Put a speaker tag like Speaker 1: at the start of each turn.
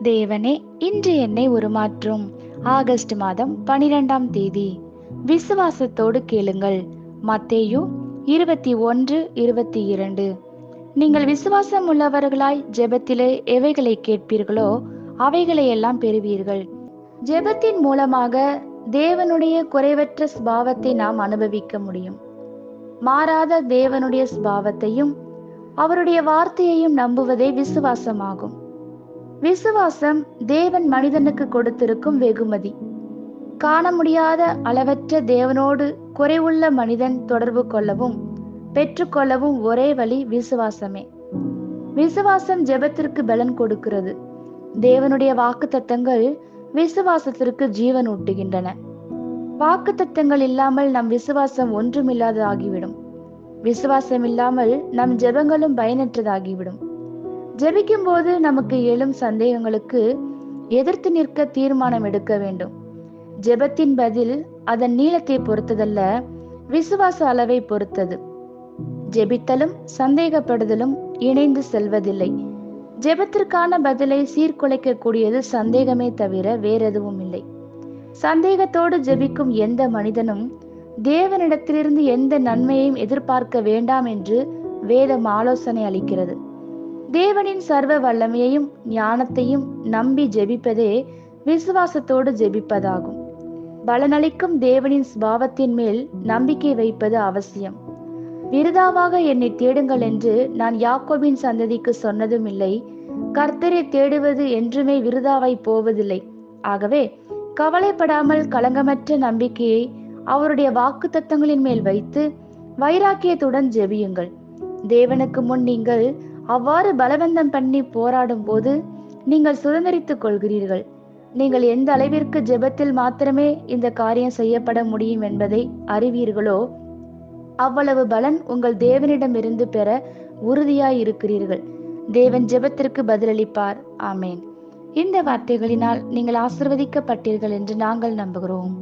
Speaker 1: தேவனே, இன்று என்னை உருமாற்றும். ஆகஸ்ட் மாதம் 12ஆம் தேதி. விசுவாசத்தோடு கேளுங்கள். மத்தேயு 21:22. நீங்கள் விசுவாசம் உள்ளவர்களாய் ஜெபத்திலே எவைகளை கேட்பீர்களோ அவைகளையெல்லாம் பெறுவீர்கள். ஜெபத்தின் மூலமாக தேவனுடைய குறைவற்ற சுபாவத்தை நாம் அனுபவிக்க முடியும். மாறாத தேவனுடைய சுபாவத்தையும் அவருடைய வார்த்தையையும் நம்புவதே விசுவாசமாகும். விசுவாசம் தேவன் மனிதனுக்கு கொடுத்திருக்கும் வெகுமதி. காண முடியாத அளவற்ற தேவனோடு குறைவுள்ள மனிதன் தொடர்பு கொள்ளவும் பெற்றுக்கொள்ளவும் ஒரே வழி விசுவாசமே. விசுவாசம் ஜெபத்திற்கு பலன் கொடுக்கிறது. தேவனுடைய வாக்குத்தத்தங்கள் விசுவாசத்திற்கு ஜீவன் ஊட்டுகின்றன. வாக்குத்தத்தங்கள் இல்லாமல் நம் விசுவாசம் ஒன்றுமில்லாததாகிவிடும். விசுவாசம் இல்லாமல் நம் ஜெபங்களும் பயனற்றதாகிவிடும். ஜெபிக்கும் போது நமக்கு எழும் சந்தேகங்களுக்கு எதிர்த்து நிற்க தீர்மானம் எடுக்க வேண்டும். ஜெபத்தின் பதில் அதன் நீளத்தை பொறுத்ததல்ல, விசுவாச அளவை பொறுத்தது. ஜெபித்தலும் சந்தேகப்படுதலும் இணைந்து செல்வதில்லை. ஜெபத்திற்கான பதிலை சீர்குலைக்க கூடியது சந்தேகமே தவிர வேறெதுவும் இல்லை. சந்தேகத்தோடு ஜெபிக்கும் எந்த மனிதனும் தேவனிடத்திலிருந்து எந்த நன்மையையும் எதிர்பார்க்க வேண்டாம் என்று வேதம் ஆலோசனை அளிக்கிறது. தேவனின் சர்வ வல்லமையையும் ஞானத்தையும் நம்பி ஜெபிப்பதே விசுவாசத்தோடு ஜெபிப்பதாகும். பலனளிக்கும் தேவனின் சுபாவத்தின் மேல் நம்பிக்கை வைப்பது அவசியம். விருதாவாக என்னை தேடுங்கள் என்று நான் யாக்கோபின் சந்ததிக்கு சொன்னதும் இல்லை. கர்த்தரை தேடுவது என்றுமே விருதாவாய் போவதில்லை. ஆகவே கவலைப்படாமல் களங்கமற்ற நம்பிக்கையை அவருடைய வாக்கு தத்தங்களின் மேல் வைத்து வைராக்கியத்துடன் ஜெபியுங்கள். தேவனுக்கு முன் நீங்கள் அவ்வாறு பலவந்தம் பண்ணி போராடும் போது நீங்கள் சுதந்திரித்துக் கொள்கிறீர்கள். நீங்கள் எந்த அளவிற்கு ஜெபத்தில் மாத்திரமே இந்த காரியம் செய்யப்பட முடியும் என்பதை அறிவீர்களோ அவ்வளவு பலன் உங்கள் தேவனிடமிருந்து பெற உறுதியாய் இருக்கிறீர்கள். தேவன் ஜெபத்திற்கு பதிலளிப்பார். ஆமேன். இந்த வார்த்தைகளினால் நீங்கள் ஆசீர்வதிக்கப்பட்டீர்கள் என்று நாங்கள் நம்புகிறோம்.